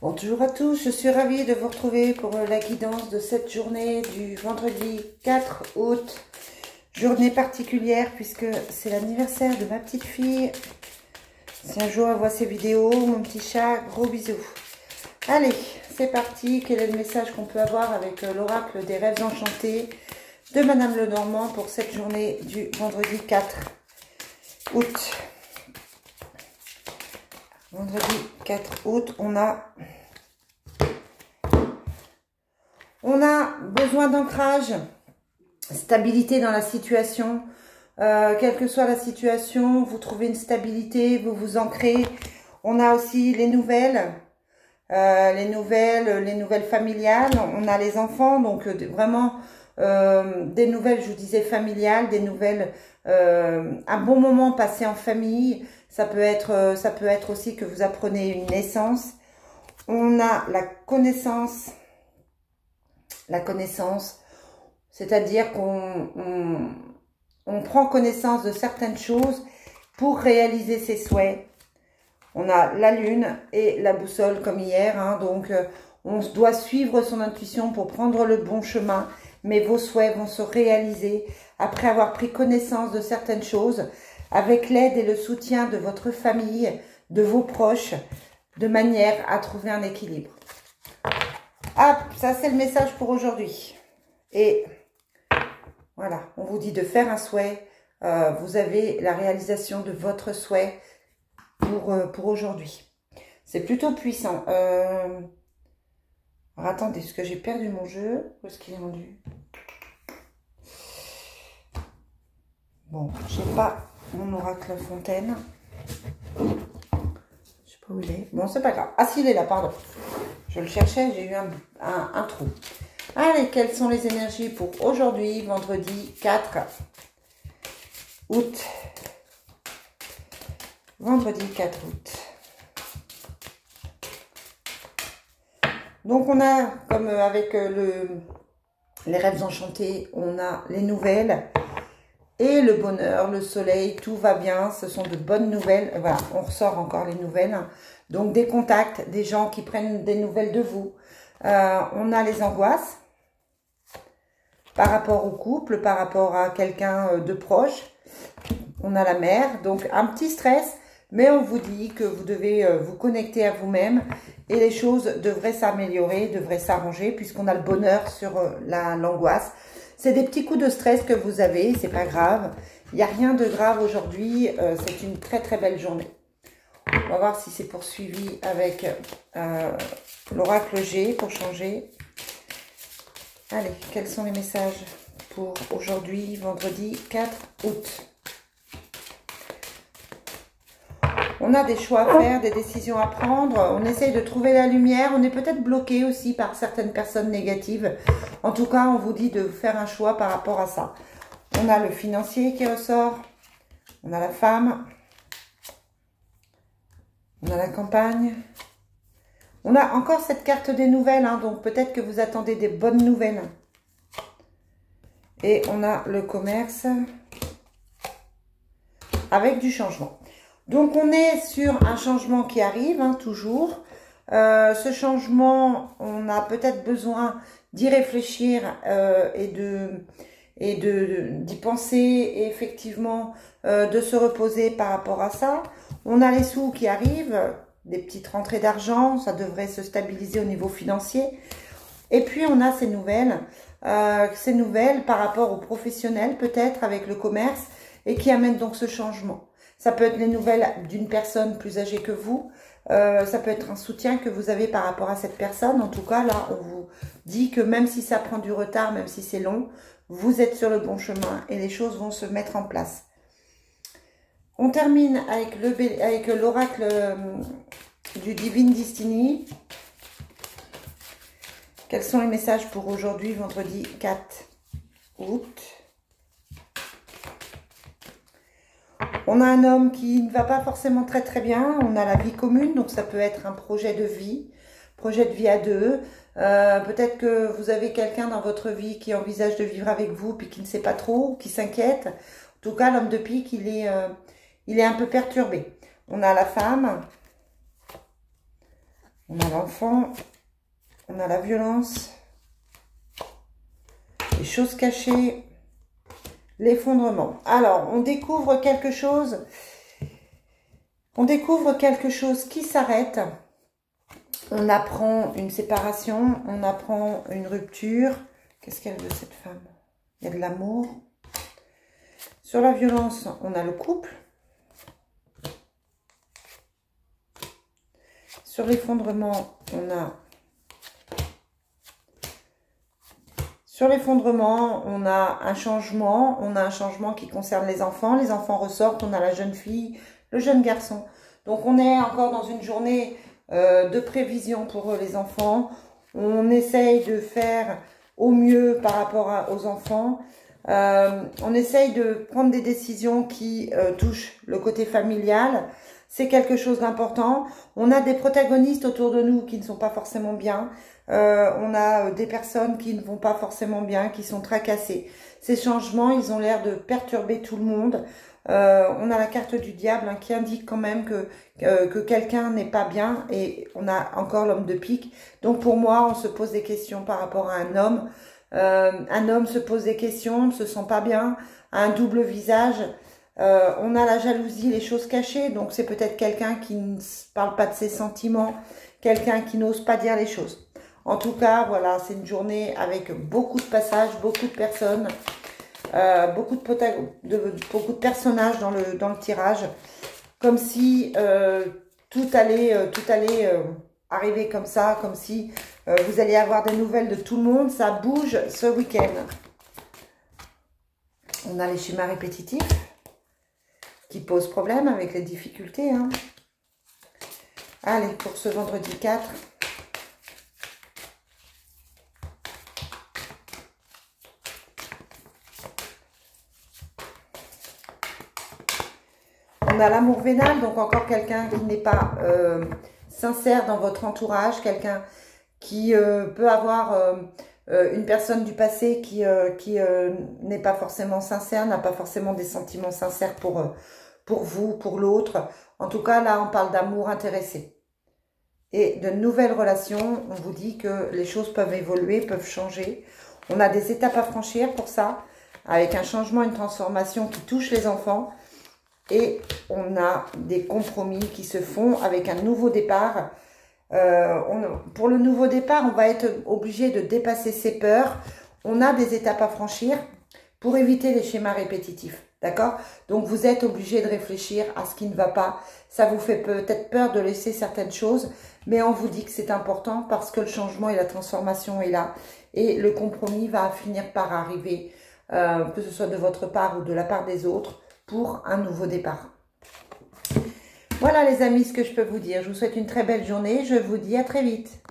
Bonjour à tous, je suis ravie de vous retrouver pour la guidance de cette journée du vendredi 4 août. Journée particulière puisque c'est l'anniversaire de ma petite fille. Si un jour elle voit ces vidéos, mon petit chat, gros bisous. Allez, c'est parti. Quel est le message qu'on peut avoir avec l'oracle des rêves enchantés de Madame Lenormand pour cette journée du vendredi 4 août. Vendredi 4 août, on a besoin d'ancrage, stabilité dans la situation. Quelle que soit la situation, vous trouvez une stabilité, vous vous ancrez. On a aussi les nouvelles familiales. On a les enfants, donc vraiment des nouvelles, je vous disais, familiales, des nouvelles, un bon moment passé en famille. Ça peut être aussi que vous apprenez une naissance. On a la connaissance, c'est-à-dire qu'on prend connaissance de certaines choses pour réaliser ses souhaits. On a la lune et la boussole comme hier, hein, donc on doit suivre son intuition pour prendre le bon chemin, mais vos souhaits vont se réaliser après avoir pris connaissance de certaines choses, avec l'aide et le soutien de votre famille, de vos proches, de manière à trouver un équilibre. Ah, ça c'est le message pour aujourd'hui. Et voilà, on vous dit de faire un souhait. Vous avez la réalisation de votre souhait pour aujourd'hui. C'est plutôt puissant. Alors, attendez, est-ce que j'ai perdu mon jeu? Où est-ce qu'il est rendu? Bon, je sais pas mon oracle fontaine. Je sais pas où il est. Bon, c'est pas grave. Ah, si, il est là, pardon. Je le cherchais, j'ai eu un trou. Allez, quelles sont les énergies pour aujourd'hui, vendredi 4 août. Vendredi 4 août. Donc, on a, comme avec les rêves enchantés, on a les nouvelles et le bonheur, le soleil, tout va bien. Ce sont de bonnes nouvelles. Voilà, on ressort encore les nouvelles. Donc, des contacts, des gens qui prennent des nouvelles de vous. On a les angoisses par rapport au couple, par rapport à quelqu'un de proche. On a la mère, donc un petit stress, mais on vous dit que vous devez vous connecter à vous-même et les choses devraient s'améliorer, devraient s'arranger puisqu'on a le bonheur sur l'angoisse. C'est des petits coups de stress que vous avez, c'est pas grave. Il n'y a rien de grave aujourd'hui, c'est une très très belle journée. On va voir si c'est poursuivi avec l'oracle G pour changer. Allez, quels sont les messages pour aujourd'hui, vendredi 4 août? On a des choix à faire, des décisions à prendre. On essaye de trouver la lumière. On est peut-être bloqué aussi par certaines personnes négatives. En tout cas, on vous dit de faire un choix par rapport à ça. On a le financier qui ressort. On a la femme. On a la campagne. On a encore cette carte des nouvelles, hein, donc peut-être que vous attendez des bonnes nouvelles. Et on a le commerce avec du changement. Donc on est sur un changement qui arrive, hein, toujours. Ce changement, on a peut-être besoin d'y réfléchir et d'y penser et effectivement de se reposer par rapport à ça. On a les sous qui arrivent, des petites rentrées d'argent, ça devrait se stabiliser au niveau financier. Et puis on a ces nouvelles par rapport aux professionnels peut-être avec le commerce et qui amènent donc ce changement. Ça peut être les nouvelles d'une personne plus âgée que vous, ça peut être un soutien que vous avez par rapport à cette personne. En tout cas là on vous dit que même si ça prend du retard, même si c'est long, vous êtes sur le bon chemin et les choses vont se mettre en place. On termine avec l'oracle du Divine Destiny. Quels sont les messages pour aujourd'hui, vendredi 4 août? On a un homme qui ne va pas forcément très très bien. On a la vie commune, donc ça peut être un projet de vie à deux. Peut-être que vous avez quelqu'un dans votre vie qui envisage de vivre avec vous, puis qui ne sait pas trop, qui s'inquiète. En tout cas, l'homme de pique, il est un peu perturbé. On a la femme. On a l'enfant, on a la violence, les choses cachées, l'effondrement. Alors, on découvre quelque chose. On découvre quelque chose qui s'arrête. On apprend une séparation, on apprend une rupture. Qu'est-ce qu'elle veut, cette femme? Il y a de l'amour. Sur la violence, on a le couple. Sur l'effondrement, on a... Sur l'effondrement, on a un changement. On a un changement qui concerne les enfants. Les enfants ressortent. On a la jeune fille, le jeune garçon. Donc, on est encore dans une journée de prévision pour les enfants. On essaye de faire au mieux par rapport aux enfants. On essaye de prendre des décisions qui touchent le côté familial. C'est quelque chose d'important. On a des protagonistes autour de nous qui ne sont pas forcément bien. On a des personnes qui ne vont pas forcément bien, qui sont tracassées. Ces changements, ils ont l'air de perturber tout le monde. On a la carte du diable hein, qui indique quand même que quelqu'un n'est pas bien. Et on a encore l'homme de pique. Donc pour moi, on se pose des questions par rapport à un homme. Un homme se pose des questions, ne se sent pas bien, a un double visage. On a la jalousie, les choses cachées, donc c'est peut-être quelqu'un qui ne parle pas de ses sentiments, quelqu'un qui n'ose pas dire les choses. En tout cas, voilà, c'est une journée avec beaucoup de passages, beaucoup de personnes, beaucoup de personnages dans le tirage, comme si tout allait arriver comme ça, comme si vous allez avoir des nouvelles de tout le monde. Ça bouge ce week-end. On a les schémas répétitifs qui posent problème avec les difficultés. Hein. Allez, pour ce vendredi 4. On a l'amour vénal, donc encore quelqu'un qui n'est pas sincère dans votre entourage, quelqu'un qui peut avoir une personne du passé qui n'est pas forcément sincère, n'a pas forcément des sentiments sincères pour vous, pour l'autre. En tout cas, là, on parle d'amour intéressé. Et de nouvelles relations, on vous dit que les choses peuvent évoluer, peuvent changer. On a des étapes à franchir pour ça, avec un changement, une transformation qui touche les enfants. Et on a des compromis qui se font avec un nouveau départ. Pour le nouveau départ, on va être obligé de dépasser ses peurs. On a des étapes à franchir pour éviter les schémas répétitifs. D'accord? Donc, vous êtes obligé de réfléchir à ce qui ne va pas. Ça vous fait peut-être peur de laisser certaines choses, mais on vous dit que c'est important parce que le changement et la transformation est là. Et le compromis va finir par arriver, que ce soit de votre part ou de la part des autres, pour un nouveau départ. Voilà les amis, ce que je peux vous dire. Je vous souhaite une très belle journée. Je vous dis à très vite.